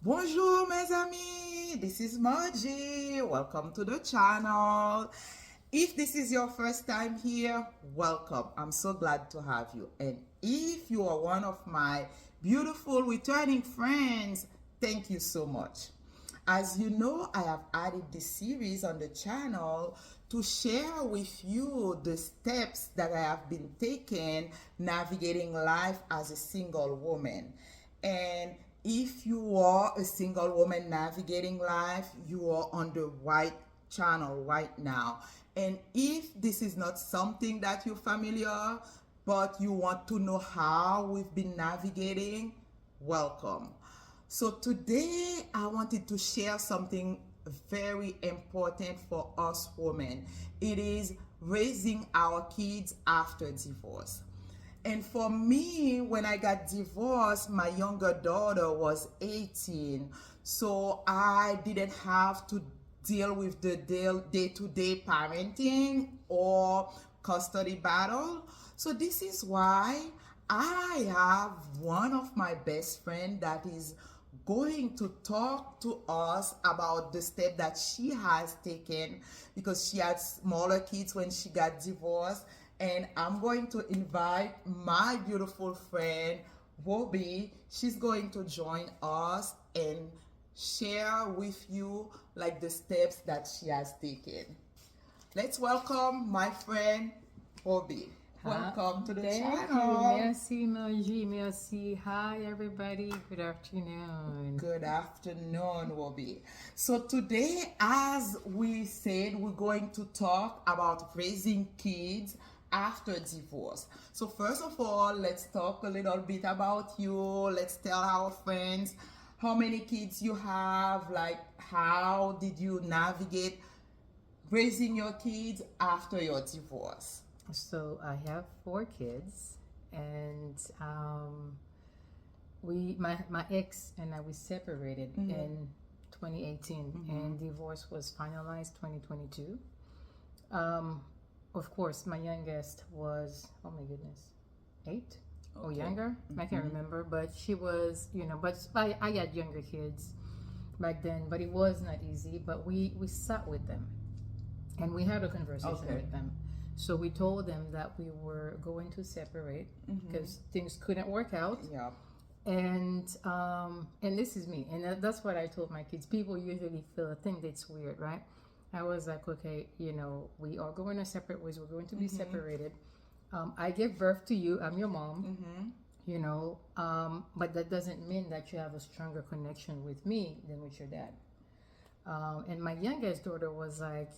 Bonjour mes amis, this is Margie. Welcome to the channel. If this is your first time here, welcome. I'm so glad to have you. And if you are one of my beautiful returning friends, thank you so much. As you know, I have added this series on the channel to share with you the steps that I have been taking navigating life as a single woman. And if you are a single woman navigating life, you are on the right channel right now. And if this is not something that you're familiar, but you want to know how we've been navigating, welcome. So today I wanted to share something very important for us women. It is raising our kids after divorce. And for me, when I got divorced, my younger daughter was 18. So I didn't have to deal with the day-to-day parenting or custody battle. So this is why I have one of my best friends that is going to talk to us about the step that she has taken because she had smaller kids when she got divorced. And I'm going to invite my beautiful friend, Bobby. She's going to join us and share with you like the steps that she has taken. Let's welcome my friend, Bobby. Welcome to the channel. Merci, Margie. Merci. Hi, everybody. Good afternoon. Good afternoon, Bobby. So today, as we said, we're going to talk about raising kids after divorce. So first of all, let's talk a little bit about you. Let's tell our friends how many kids you have, like how did you navigate raising your kids after your divorce? So I have 4 kids, and my ex and I we separated in 2018, and divorce was finalized 2022. Of course, my youngest was, oh my goodness, 8 or younger. I can't remember, but she was, but I had younger kids back then, but it was not easy. But we sat with them and we had a conversation with them. So we told them that we were going to separate because things couldn't work out. Yeah. And this is me, and that's what I told my kids. People usually think it's weird, right? I was like, okay, we are going to separate ways. We're going to be separated. I gave birth to you. I'm your mom. But that doesn't mean that you have a stronger connection with me than with your dad. And my youngest daughter was like,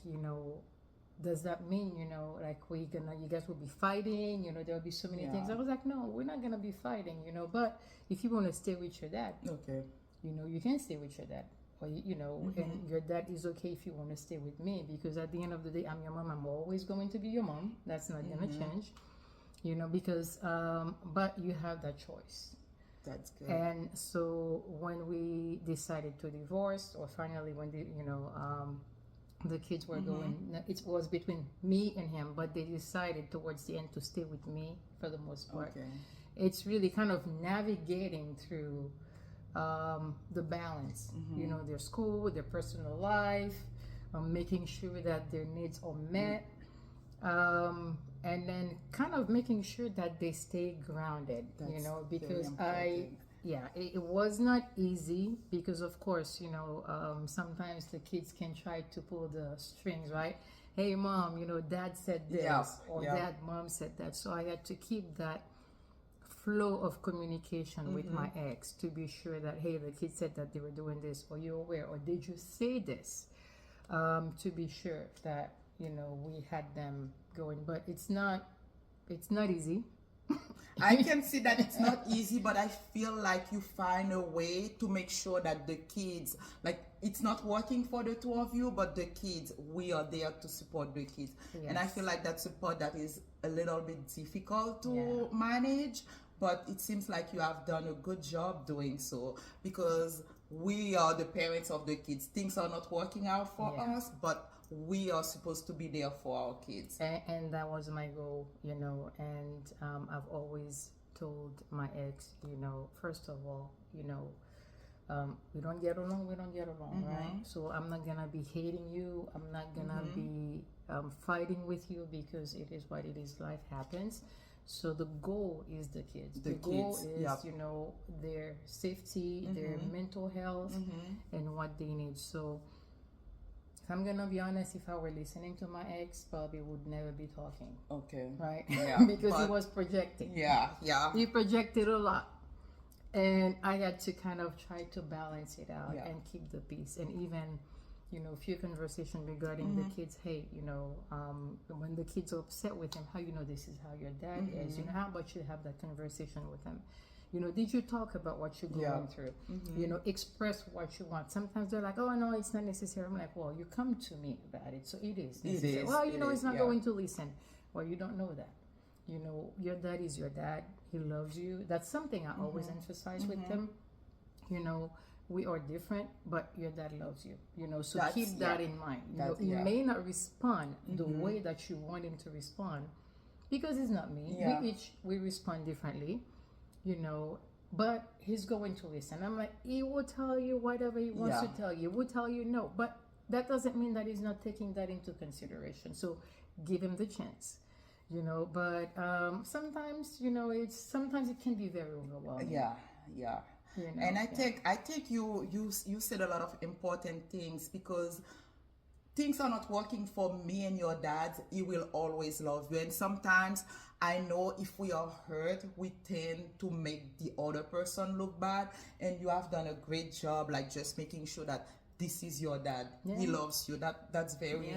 does that mean, like you guys will be fighting, there'll be so many things. I was like, no, we're not gonna be fighting, but if you want to stay with your dad, okay, you can stay with your dad, or and your dad is okay if you want to stay with me, because at the end of the day, I'm your mom. I'm always going to be your mom. That's not gonna change, because but you have that choice. That's good. And so when we decided to divorce, or finally when the kids were going, it was between me and him, but they decided towards the end to stay with me for the most part. Okay. It's really kind of navigating through the balance, their school, their personal life, making sure that their needs are met, and then kind of making sure that they stay grounded. That's because it was not easy, because of course, sometimes the kids can try to pull the strings, right? Hey mom, dad said this, or dad, mom said that. So I had to keep that flow of communication with my ex to be sure that, hey, the kids said that they were doing this, or you're aware, or did you say this, to be sure that we had them going. But it's not easy. I can see that it's not easy, but I feel like you find a way to make sure that the kids, like, it's not working for the two of you, but the kids, we are there to support the kids. Yes. And I feel like that support that is a little bit difficult to manage, but it seems like you have done a good job doing so, because we are the parents of the kids. Things are not working out for us, but we are supposed to be there for our kids. And that was my goal, and I've always told my ex, first of all, we don't get along, right? So I'm not gonna be hating you. I'm not gonna be fighting with you because it is what it is. Life happens. So the goal is the kids. The goal is, you know, their safety, their mental health, and what they need. So if I'm gonna be honest, if I were listening to my ex, probably would never be talking. Okay. Right? Yeah. Because he was projecting. Yeah. He projected a lot. And I had to kind of try to balance it out and keep the peace. And even, you know, a few conversations regarding the kids. Hey, you know, when the kids are upset with him, how you know this is how your dad is? You know, how about you have that conversation with him? You know, did you talk about what you're going through? You know, express what you want. Sometimes they're like, oh, no, it's not necessary. I'm like, well, you come to me about it, so it is necessary. It is. Well, you know, he's not going to listen. Well, you don't know that. You know, your dad is your dad. He loves you. That's something I always emphasize with them. You know, we are different, but your dad loves you. You know, so keep that in mind. You know, he may not respond the way that you want him to respond because it's not me. We respond differently, you know, but he's going to listen. I'm like, he will tell you whatever he wants to tell you. He will tell you no, but that doesn't mean that he's not taking that into consideration. So give him the chance. You know, but sometimes, you know, sometimes it can be very overwhelming. Yeah. You know, And I think you said a lot of important things, because things are not working for me and your dad. He will always love you. And sometimes I know if we are hurt, we tend to make the other person look bad. And you have done a great job, like just making sure that this is your dad. He loves you. That's very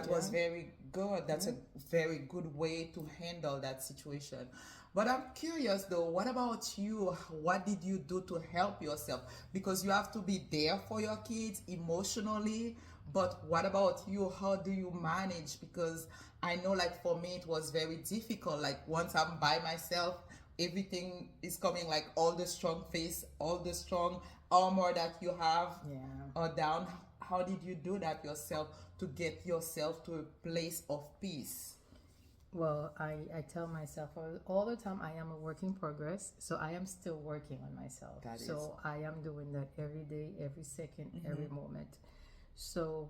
was very good. That's a very good way to handle that situation. But I'm curious though, what about you? What did you do to help yourself? Because you have to be there for your kids emotionally. But what about you? How do you manage? Because I know, like, for me, it was very difficult. Like, once I'm by myself, everything is coming, like all the strong face, all the strong armor that you have down. How did you do that yourself to get yourself to a place of peace? Well, I tell myself all the time I am a work in progress, so I am still working on myself. I am doing that every day, every second, every moment. So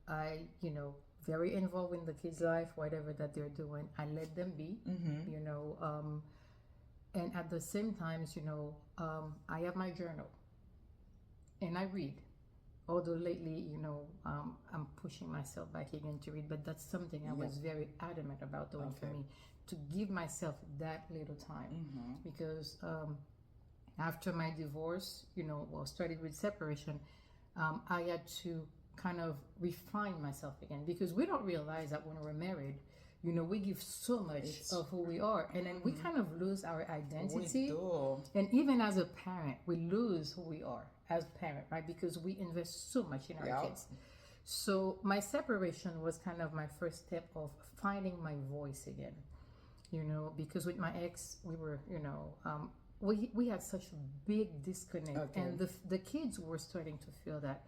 I, you know, very involved in the kids' life, whatever that they're doing, I let them be, you know, and at the same times, you know, I have my journal and I read. Although lately, you know, I'm pushing myself back again to read, but that's something I was very adamant about doing for me, to give myself that little time. Because after my divorce, you know, well, started with separation, I had to kind of refine myself again, because we don't realize that when we're married, you know, we give so much of who we are, and then we kind of lose our identity. We do. And even as a parent, we lose who we are as a parent, right? Because we invest so much in our kids. So my separation was kind of my first step of finding my voice again, you know, because with my ex, we were, you know, we had such a big disconnect, and the kids were starting to feel that.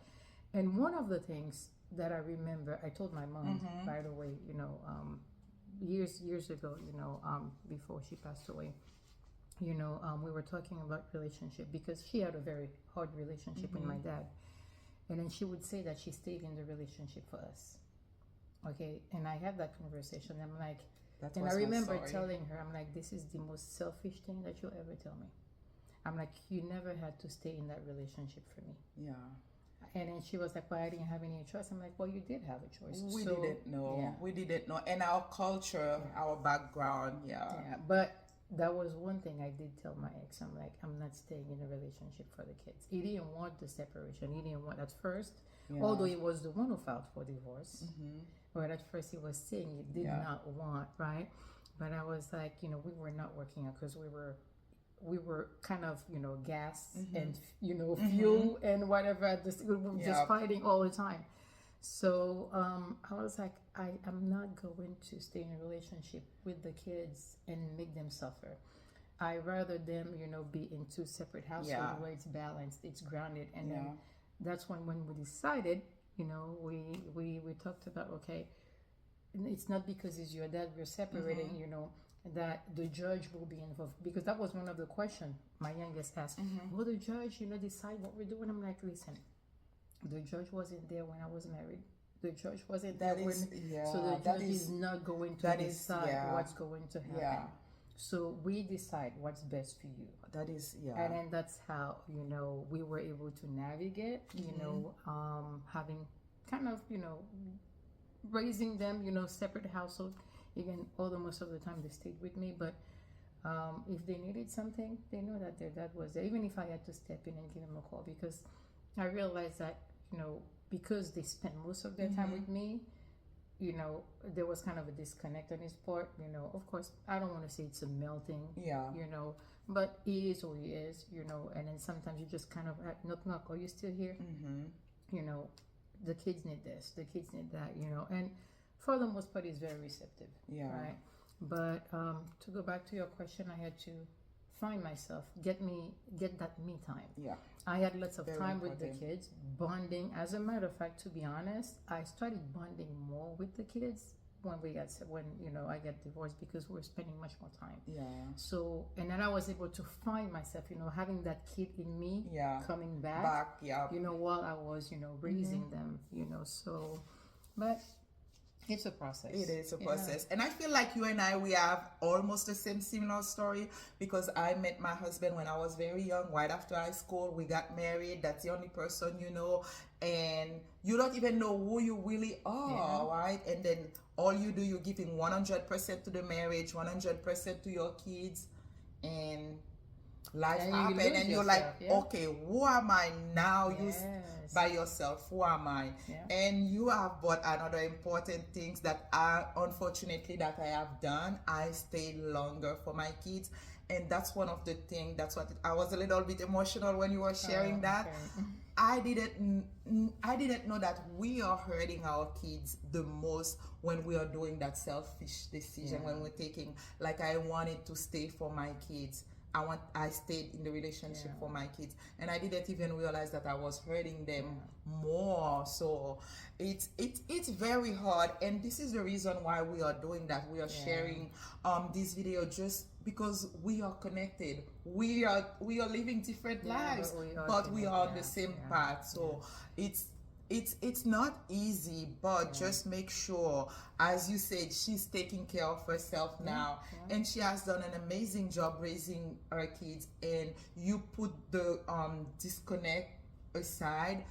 And one of the things that I remember, I told my mom, by the way, you know, years ago, you know, before she passed away, you know, we were talking about relationship, because she had a very hard relationship with my dad. And then she would say that she stayed in the relationship for us. Okay. And I had that conversation. I'm like, and I remember telling her, I'm like, this is the most selfish thing that you'll ever tell me. I'm like, you never had to stay in that relationship for me. Yeah. And then she was like, well, I didn't have any choice. I'm like, well, you did have a choice. We didn't know. We didn't know. And our culture, our background, Yeah, but that was one thing I did tell my ex. I'm like, I'm not staying in a relationship for the kids. He didn't want the separation. He didn't want at first, although he was the one who filed for divorce. But at first he was saying he did not want, right? But I was like, you know, we were not working out, because we were kind of, you know, gas and, you know, fuel and whatever. We were just fighting all the time. So I was like, I'm not going to stay in a relationship with the kids and make them suffer. I rather them, you know, be in two separate households where it's balanced, it's grounded. And then that's when we decided, you know, we talked about, okay, it's not because it's your dad we're separating, you know, that the judge will be involved, because that was one of the questions my youngest asked. Will the judge, you know, decide what we're doing? I'm like, listen, the judge wasn't there when I was married. The judge wasn't there when, so the judge is not going to decide what's going to happen. So we decide what's best for you. That is, And then that's how, you know, we were able to navigate, you know, having kind of, you know, raising them, you know, separate household. Again, although most of the time they stayed with me, but if they needed something, they know that their dad was there. Even if I had to step in and give them a call, because I realized that, you know, because they spent most of their time with me, you know, there was kind of a disconnect on his part. You know, of course, I don't want to say it's a melting, you know, but he is who he is, you know, and then sometimes you just kind of knock, knock, are you still here? You know, the kids need this, the kids need that, you know, and for the most part, he's very receptive, right? But to go back to your question, I had to find myself, get that me time. I had lots of time with the kids, bonding. As a matter of fact, to be honest, I started bonding more with the kids when you know, I got divorced, because we were spending much more time. So, and then I was able to find myself, you know, having that kid in me coming back, you know, while I was, you know, raising them, you know. So, but it's a process. It is a process. And I feel like you and I, we have almost the same similar story, because I met my husband when I was very young, right after high school. We got married. That's the only person you know. And you don't even know who you really are, right? And then all you do, you're giving 100% to the marriage, 100% to your kids. And life happens, and you're like, okay, who am I now? You by yourself, who am I? And you have brought another important things that unfortunately that I have done. I stayed longer for my kids, and that's one of the things. That's what I was a little bit emotional when you were sharing that. I didn't know that we are hurting our kids the most when we are doing that selfish decision, when we're taking, like, I wanted to stay for my kids. I stayed in the relationship for my kids, and I didn't even realize that I was hurting them more. So it's very hard, and this is the reason why we are doing that. We are sharing this video just because we are connected. We are living different lives, but we are on the same path. So it's not easy, but just make sure, as you said, she's taking care of herself now, and she has done an amazing job raising her kids, and you put the disconnect aside.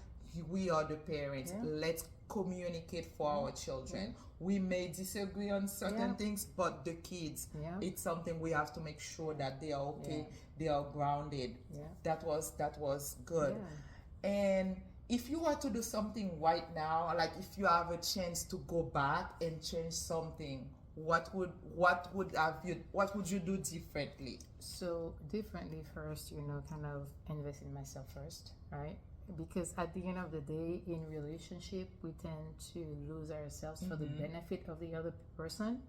We are the parents. Let's communicate for our children. We may disagree on certain things, but the kids, it's something we have to make sure that they are okay, they are grounded. That was good. And if you were to do something right now, like if you have a chance to go back and change something, what would you do differently? So differently, first, you know, kind of invest in myself first, right? Because at the end of the day, in relationship, we tend to lose ourselves for the benefit of the other person,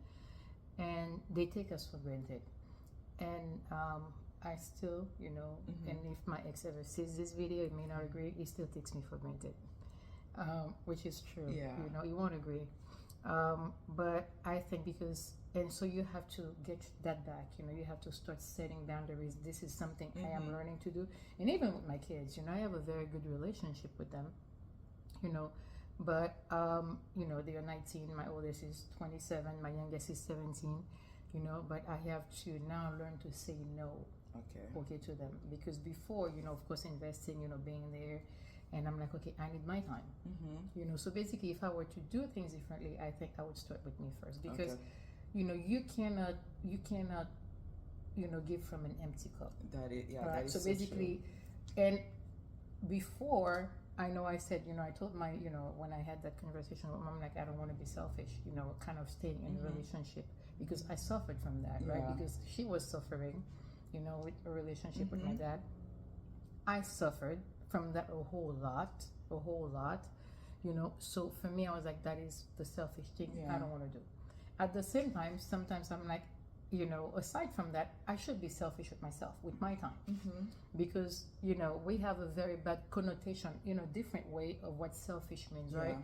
and they take us for granted. And I still, you know, and if my ex ever sees this video, he may not agree, he still takes me for granted, which is true. You know, he won't agree. But I think because, and so you have to get that back, you know, you have to start setting boundaries. This is something I am learning to do. And even with my kids, you know, I have a very good relationship with them, you know, but, you know, they are 19, my oldest is 27, my youngest is 17, you know, but I have to now learn to say no. Okay to them, because before, you know, of course, investing, you know, being there, and I'm like, okay, I need my time, you know. So basically, if I were to do things differently, I think I would start with me first, because you know, you cannot you know, give from an empty cup. That is so basically true. And before, I know I said, you know, I told my, you know, when I had that conversation with mom, like, I don't want to be selfish, you know, kind of staying in a relationship, because I suffered from that, right? Because she was suffering, you know, with a relationship with my dad. I suffered from that a whole lot, you know. So for me, I was like, that is the selfish thing I don't want to do. At the same time, sometimes I'm like, you know, aside from that, I should be selfish with myself, with my time, because, you know, we have a very bad connotation, you know, different way of what selfish means, right?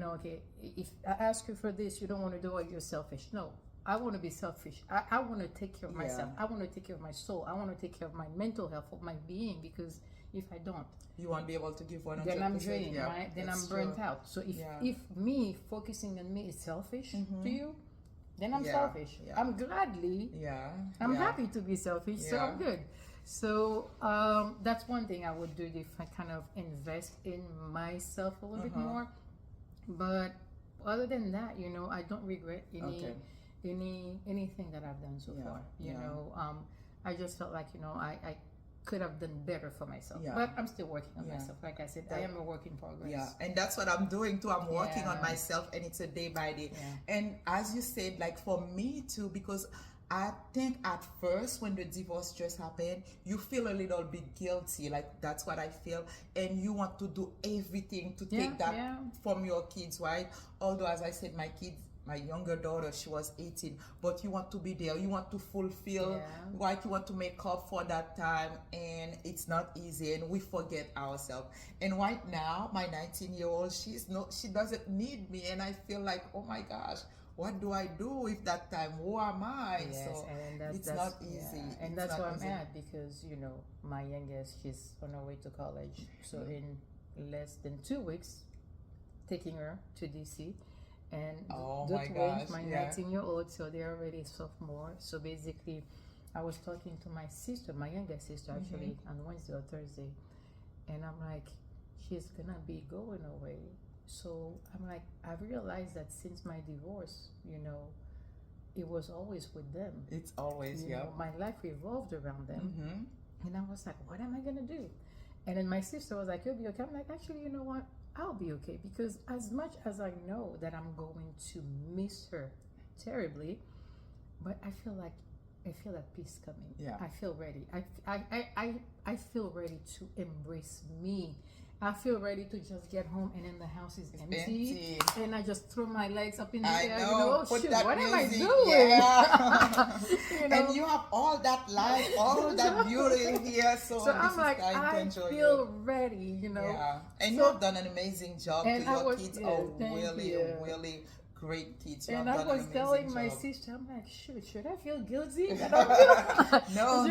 okay, if I ask you for this, you don't want to do it, you're selfish. No, I want to be selfish. I want to take care of myself. I want to take care of my soul. I want to take care of my mental health, of my being, because if I don't, you won't be able to give 100%. then I'm drained, right? Then I'm burnt out. So if me focusing on me is selfish to you, then I'm selfish. I'm gladly, I'm happy to be selfish, so I'm good. So that's one thing I would do if I kind of invest in myself a little bit more. But other than that, I don't regret anything that I've done so far. You know, I just felt like I could have done better for myself, but I'm still working on myself. Like I said, I am a work in progress. And that's what I'm doing too. I'm working on myself, and it's a day by day. And as you said, like for me too, because I think at first when the divorce just happened, you feel a little bit guilty. Like that's what I feel, and you want to do everything to take that from your kids, right? Although, as I said, my younger daughter, she was 18, but you want to be there, you want to fulfill, right? You want to make up for that time, and it's not easy, and we forget ourselves. And right now, my 19-year-old, she doesn't need me, and I feel like, oh my gosh, what do I do with that time? Who am I? Yes, so and it's not easy. And that's why I'm at, because my youngest, she's on her way to college, so in less than 2 weeks, taking her to DC. And the twins, my 19-year-old, so they're already sophomore. So basically, I was talking to my sister, my youngest sister, actually, on Wednesday or Thursday, and I'm like, she's gonna be going away. So I'm like, I realized that since my divorce, it was always with them. It's always, my life revolved around them. And I was like, what am I gonna do? And then my sister was like, you'll be okay. I'm like, actually, you know what? I'll be okay, because as much as I know that I'm going to miss her terribly, but I feel that peace coming. I feel ready. I feel ready to embrace me. I feel ready to just get home, and then the house is empty. And I just throw my legs up in the air. Shoot, what am I doing? And you have all that life, all that beauty here. So I'm like, I feel ready, And you have done an amazing job. Your kids are really great kids. And I was telling my sister, I'm like, should I feel guilty? No.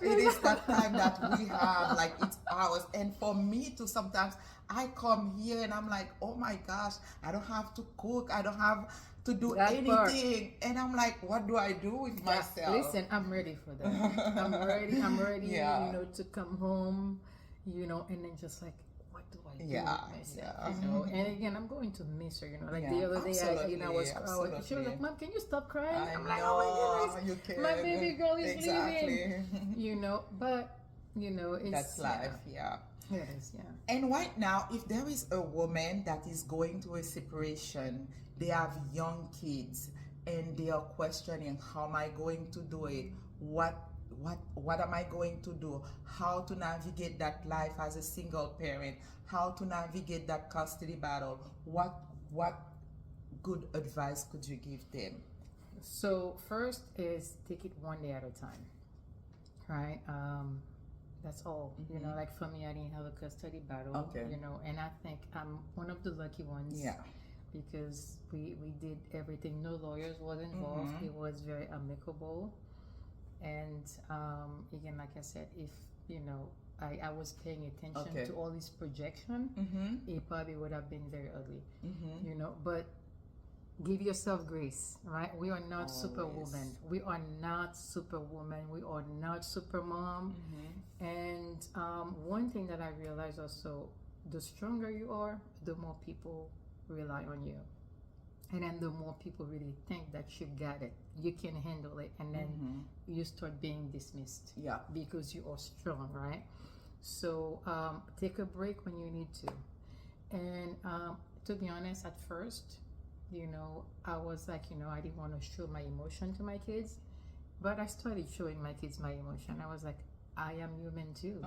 It is that time that we have, like it's ours. And for me too, sometimes I come here and I'm like, oh my gosh, I don't have to cook, I don't have to do anything. And I'm like, what do I do with myself? Listen, I'm ready for that. I'm ready, to come home, and then just like, what do I do with myself? And again, I'm going to miss her, like the other day, she was like, Mom, can you stop crying? I'm like, oh my goodness, my baby girl is leaving. But it's that's life. It is, And right now, if there is a woman that is going through a separation, they have young kids, and they are questioning, how am I going to do it? What am I going to do? How to navigate that life as a single parent? How to navigate that custody battle? What good advice could you give them? So first is take it one day at a time, right? That's all. Like for me, I didn't have a custody battle. And I think I'm one of the lucky ones. Because we did everything. No lawyers was involved. It was very amicable. And again, like I said, if I was paying attention to all this projection, it probably would have been very ugly. But give yourself grace, right? We are not superwoman. We are not superwoman. We are not supermom. And one thing that I realized also, the stronger you are, the more people rely on you. And then the more people really think that you got it, you can handle it, and then you start being dismissed because you are strong, right? So take a break when you need to. And to be honest, at first, I was like, I didn't want to show my emotion to my kids, but I started showing my kids my emotion. I was like, I am human too.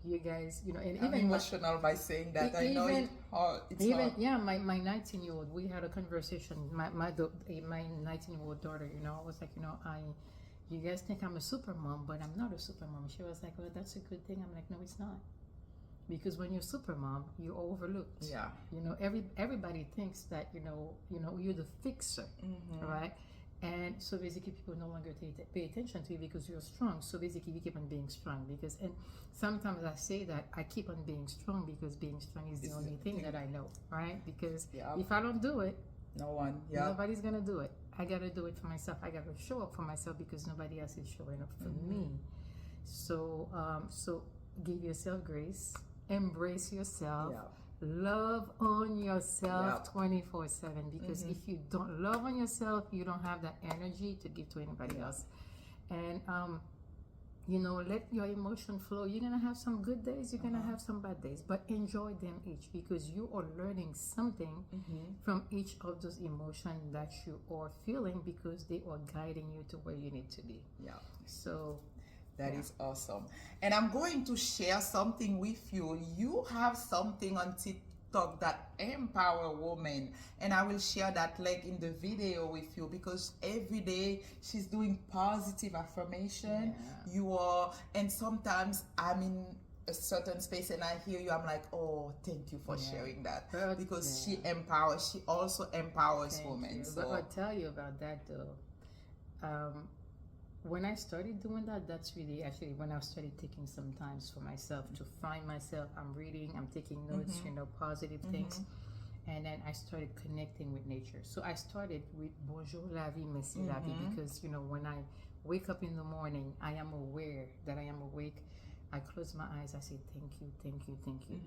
You guys, and I'm even emotional by saying that. I know it's hard. My 19-year-old, we had a conversation. My 19-year-old daughter, I was like, you guys think I'm a super mom, but I'm not a super mom. She was like, well, that's a good thing. I'm like, no, it's not. because when you're super mom, you're overlooked. Yeah. You know, everybody thinks that you're the fixer, right? And so basically, people no longer pay attention to you because you're strong. So basically, you keep on being strong and sometimes I say that I keep on being strong because being strong is the only thing that I know, right? Because if I don't do it, nobody's gonna do it. I gotta do it for myself. I gotta show up for myself because nobody else is showing up for me. So, so give yourself grace, embrace yourself. Love on yourself 24/7, because if you don't love on yourself, you don't have that energy to give to anybody else. And let your emotion flow. You're gonna have some good days, you're gonna have some bad days, but enjoy them each, because you are learning something from each of those emotions that you are feeling, because they are guiding you to where you need to be. So that is awesome. And I'm going to share something with you. You have something on TikTok that empower women, and I will share that link in the video with you, because every day she's doing positive affirmation. And sometimes I'm in a certain space and I hear you, I'm like, oh, thank you for sharing that, because she also empowers women. So I'll tell you about that though. When I started doing that, that's really actually when I started taking some time for myself to find myself. I'm reading, I'm taking notes, positive things. And then I started connecting with nature. So I started with Bonjour la vie, merci la vie, because, when I wake up in the morning, I am aware that I am awake. I close my eyes, I say, thank you, thank you, thank you,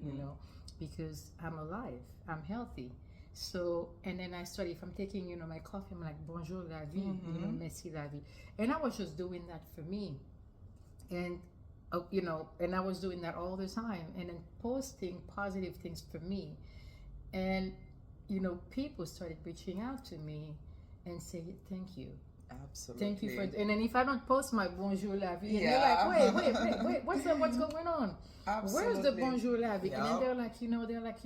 because I'm alive, I'm healthy. So, and then I started, if I'm taking, my coffee, I'm like, bonjour la vie, merci la vie. And I was just doing that for me. And, and I was doing that all the time. And then posting positive things for me. And, people started reaching out to me and saying, thank you. Absolutely. Thank you for, and then if I don't post my bonjour la vie, and they're like, wait, what's going on? Absolutely. Where's the bonjour la vie? And then they're like,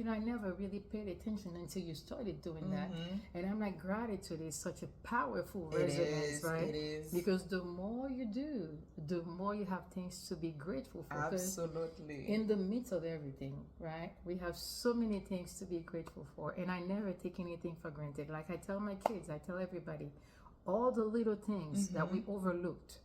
I never really paid attention until you started doing that. And I'm like, gratitude is such a powerful resonance, right? It is. Because the more you do, the more you have things to be grateful for. Absolutely. In the midst of everything, right? We have so many things to be grateful for. And I never take anything for granted. Like I tell my kids, I tell everybody, all the little things that we overlooked,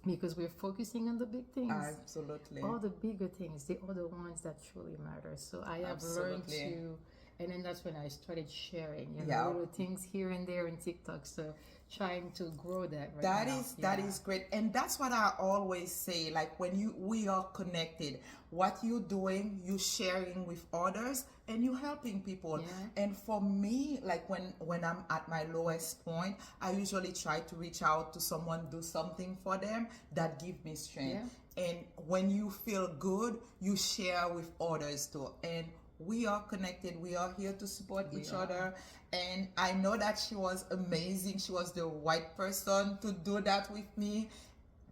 because we're focusing on the big things. Absolutely. All the bigger things, they are the ones that truly matter. So I have learned to, and then that's when I started sharing, little things here and there in TikTok. So trying to grow that That is great. And that's what I always say, like when we are connected, what you're doing, you sharing with others and you helping people. And for me, like when I'm at my lowest point, I usually try to reach out to someone, do something for them that give me strength. And when you feel good, you share with others too. And we are connected. We are here to support each other. And I know that she was amazing. She was the right person to do that with me.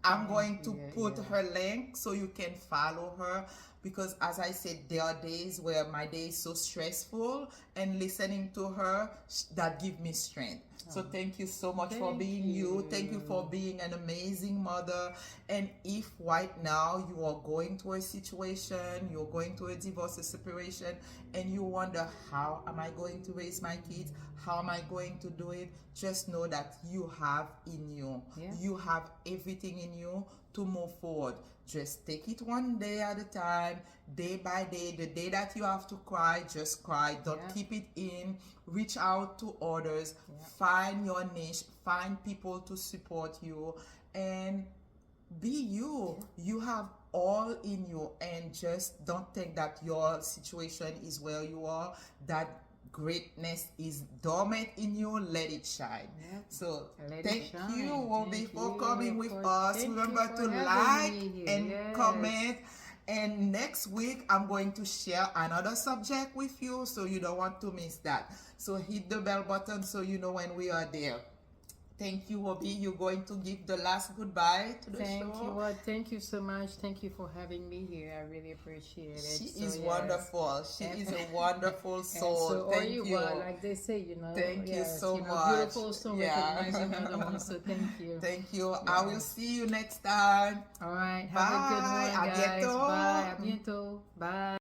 I'm going to put her link so you can follow her, because as I said, there are days where my day is so stressful, and listening to her, that give me strength. So thank you so much for being you. Thank you for being an amazing mother. And if right now you are going through a situation, you're going through a divorce, a separation, and you wonder, how am I going to raise my kids? How am I going to do it? Just know that you have in you. You have everything in you to move forward. Just take it one day at a time, day by day. The day that you have to cry, just cry. Don't keep it in. Reach out to others. Find your niche. Find people to support you. And be you. You have all in you. And just don't think that your situation is where you are. That greatness is dormant in you. Let it shine. So thank you, Wobie, for coming with us. Remember to like and comment. And next week I'm going to share another subject with you, so you don't want to miss that. So hit the bell button so you know when we are there. Thank you, Obi. You're going to give the last goodbye to the Thank show. you. Well, thank you so much. Thank you for having me here. I really appreciate it. She So, is yes. wonderful. She is a wonderful soul. So, Thank you. well, like they say, you know. Thank you yes, so you know, much. Beautiful soul recognize another one. So thank you. Thank you. I will see you next time. All right. Bye. Have a good one, À guys. bientôt. Bye. À bientôt. Bye.